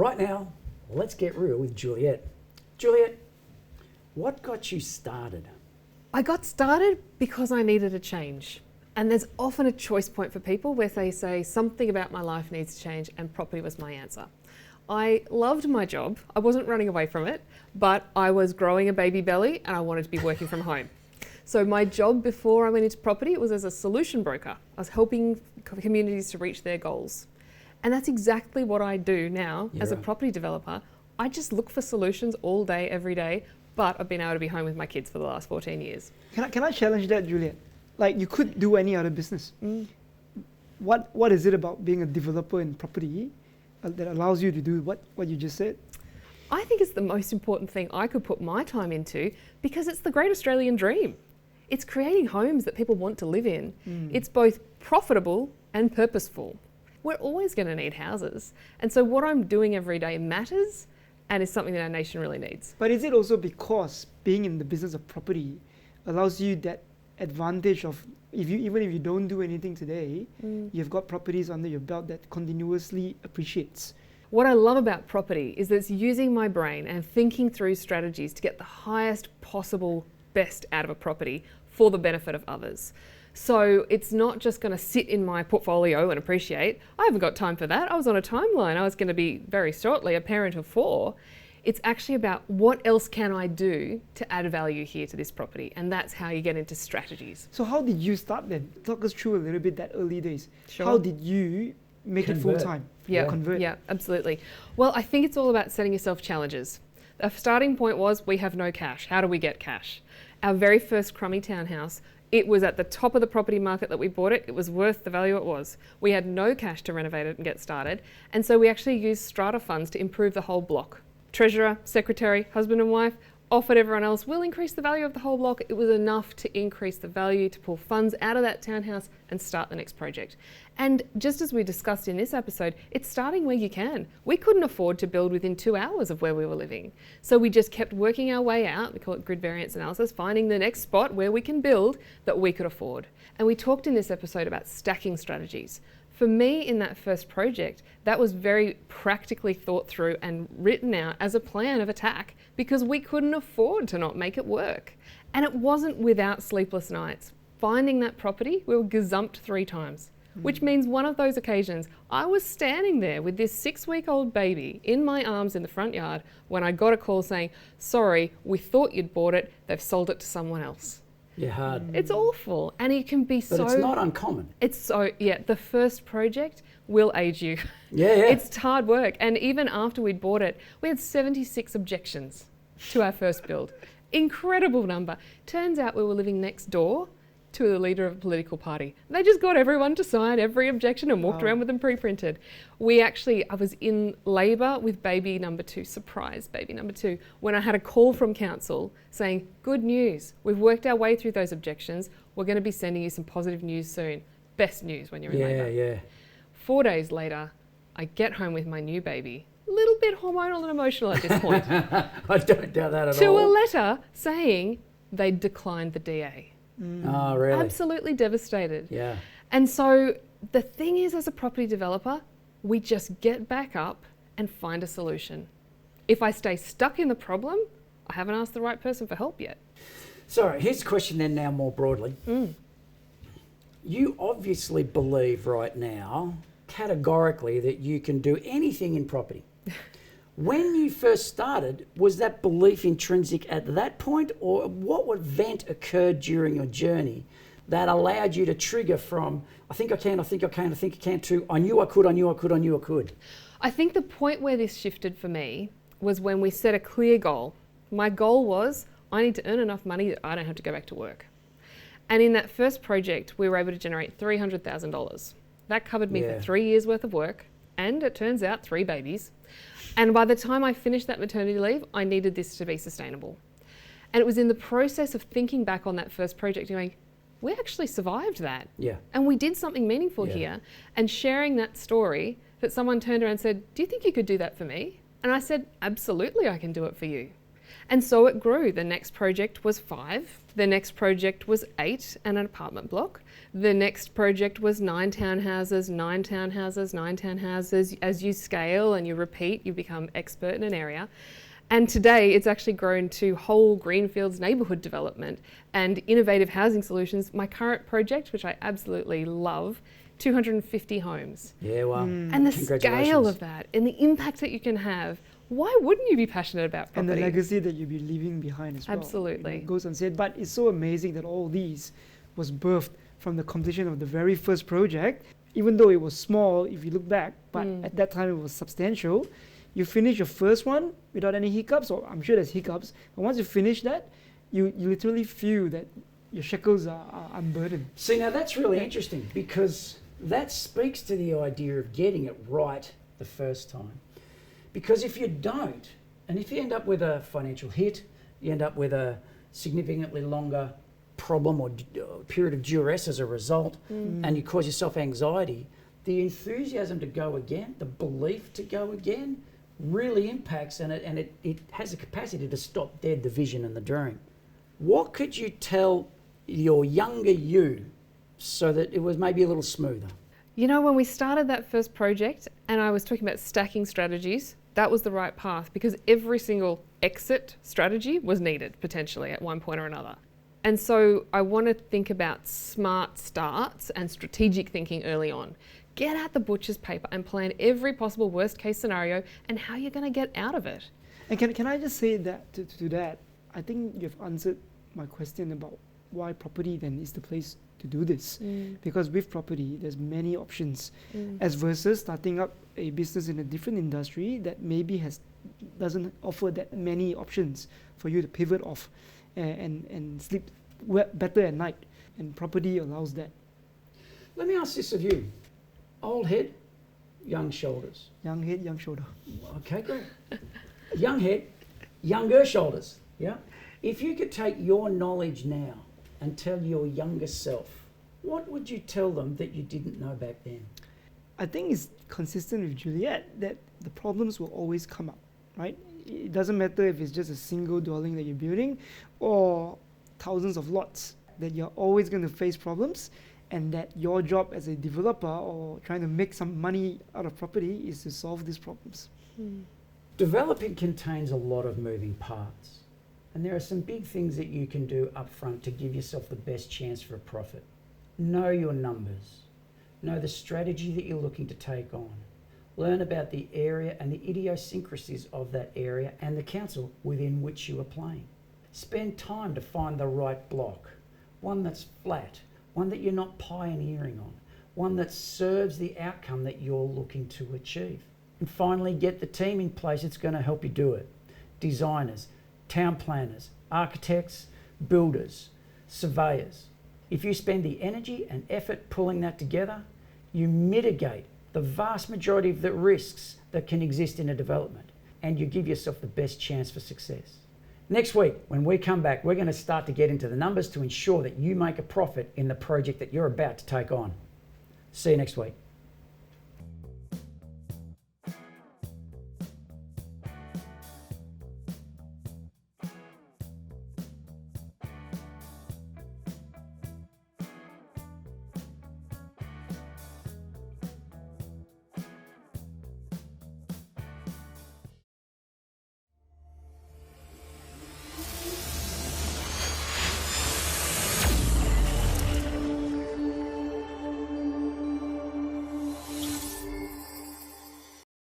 right now, let's get real with Juliet. Juliet, what got you started? I got started because I needed a change. And there's often a choice point for people where they say something about my life needs to change, and property was my answer. I loved my job. I wasn't running away from it, but I was growing a baby belly and I wanted to be working from home. So my job before I went into property was as a solution broker. I was helping communities to reach their goals. And that's exactly what I do now as a property developer. I just look for solutions all day, every day, but I've been able to be home with my kids for the last 14 years. Can I challenge that, Juliet? Like, you could do any other business. What is it about being a developer in property that allows you to do what you just said? I think it's the most important thing I could put my time into because it's the great Australian dream. It's creating homes that people want to live in. It's both profitable and purposeful. We're always going to need houses. And so what I'm doing every day matters and is something that our nation really needs. But is it also because being in the business of property allows you that advantage of even if you don't do anything today, you've got properties under your belt that continuously appreciates? What I love about property is that it's using my brain and thinking through strategies to get the highest possible best out of a property for the benefit of others. So it's not just going to sit in my portfolio and appreciate. I haven't got time for that. I was on a timeline. I was going to be very shortly a parent of 4. It's actually about what else can I do to add value here to this property, and that's how you get into strategies. So how did you start then? Talk us through a little bit that early days. Sure. How did you make it full time? Convert. Yeah, absolutely. Well, I think it's all about setting yourself challenges. The starting point was we have no cash. How do we get cash? Our very first crummy townhouse, it was at the top of the property market that we bought it. It was worth the value it was. We had no cash to renovate it and get started, and so we actually used strata funds to improve the whole block. Treasurer, secretary, husband and wife offered everyone else, we'll increase the value of the whole block. It was enough to increase the value to pull funds out of that townhouse and start the next project. And just as we discussed in this episode, it's starting where you can. We couldn't afford to build within 2 hours of where we were living. So we just kept working our way out, we call it grid variance analysis, finding the next spot where we can build that we could afford. And we talked in this episode about stacking strategies. For me, in that first project, that was very practically thought through and written out as a plan of attack because we couldn't afford to not make it work. And it wasn't without sleepless nights. Finding that property, we were gazumped 3 times, which means one of those occasions, I was standing there with this 6-week-old baby in my arms in the front yard when I got a call saying, sorry, we thought you'd bought it, they've sold it to someone else. Yeah, hard. It's awful, and it can be But it's not uncommon. It's so, the first project will age you. Yeah. It's hard work, and even after we'd bought it, we had 76 objections to our first build. Incredible number. Turns out we were living next door to the leader of a political party. They just got everyone to sign every objection and walked around with them pre-printed. I was in labour with baby number 2, surprise baby number 2, when I had a call from council saying, good news, we've worked our way through those objections, we're going to be sending you some positive news soon. Best news when you're in labour. Yeah. 4 days later, I get home with my new baby, a little bit hormonal and emotional at this point, I don't doubt that at all. to a letter saying they'd declined the DA. Oh, really? Absolutely devastated. Yeah. And so the thing is, as a property developer, we just get back up and find a solution. If I stay stuck in the problem, I haven't asked the right person for help yet. So here's a question then now more broadly. You obviously believe right now, categorically, that you can do anything in property. When you first started, was that belief intrinsic at that point, or what event occurred during your journey that allowed you to trigger from, I think I can, to, I knew I could? I think the point where this shifted for me was when we set a clear goal. My goal was, I need to earn enough money that I don't have to go back to work. And in that first project, we were able to generate $300,000. That covered me for 3 years worth of work, and it turns out 3 babies. And by the time I finished that maternity leave, I needed this to be sustainable. And it was in the process of thinking back on that first project going, we actually survived that. Yeah. And we did something meaningful here. And sharing that story, that someone turned around and said, do you think you could do that for me? And I said, absolutely, I can do it for you. And so it grew. The next project was 5. The next project was 8 and an apartment block. The next project was 9 townhouses, 9 townhouses, 9 townhouses. As you scale and you repeat, you become expert in an area. And today it's actually grown to whole greenfields neighbourhood development and innovative housing solutions. My current project, which I absolutely love, 250 homes. Yeah, well, And the scale of that and the impact that you can have, why wouldn't you be passionate about property? And the legacy that you'll be leaving behind as well. Absolutely. It goes unsaid. But it's so amazing that all these was birthed from the completion of the very first project. Even though it was small, if you look back, but at that time it was substantial. You finish your first one without any hiccups, or I'm sure there's hiccups, but once you finish that, you literally feel that your shackles are unburdened. See, now that's really interesting, because that speaks to the idea of getting it right the first time. Because if you don't, and if you end up with a financial hit, you end up with a significantly longer problem or period of duress as a result, and you cause yourself anxiety, the enthusiasm to go again, the belief to go again, really impacts, and it has a capacity to stop dead the vision and the dream. What could you tell your younger you so that it was maybe a little smoother? You know, when we started that first project and I was talking about stacking strategies, that was the right path, because every single exit strategy was needed potentially at one point or another. And so I want to think about smart starts and strategic thinking early on. Get out the butcher's paper and plan every possible worst case scenario and how you're going to get out of it. And can I just say that to that, I think you've answered my question about why property then is the place to do this. Because with property, there's many options, as versus starting up a business in a different industry that maybe doesn't offer that many options for you to pivot off and sleep better at night. And property allows that. Let me ask this of you. Old head, young shoulders. Young head, young shoulder. Okay, great. Young head, younger shoulders. Yeah. If you could take your knowledge now and tell your younger self, what would you tell them that you didn't know back then? I think it's consistent with Juliet that the problems will always come up, right? It doesn't matter if it's just a single dwelling that you're building or thousands of lots, that you're always going to face problems, and that your job as a developer or trying to make some money out of property is to solve these problems. Developing contains a lot of moving parts, and there are some big things that you can do up front to give yourself the best chance for a profit. Know your numbers. Know the strategy that you're looking to take on. Learn about the area and the idiosyncrasies of that area and the council within which you are playing. Spend time to find the right block, one that's flat, one that you're not pioneering on, one that serves the outcome that you're looking to achieve. And finally, get the team in place that's going to help you do it. Designers, town planners, architects, builders, surveyors. If you spend the energy and effort pulling that together, you mitigate the vast majority of the risks that can exist in a development, and you give yourself the best chance for success. Next week, when we come back, we're going to start to get into the numbers to ensure that you make a profit in the project that you're about to take on. See you next week.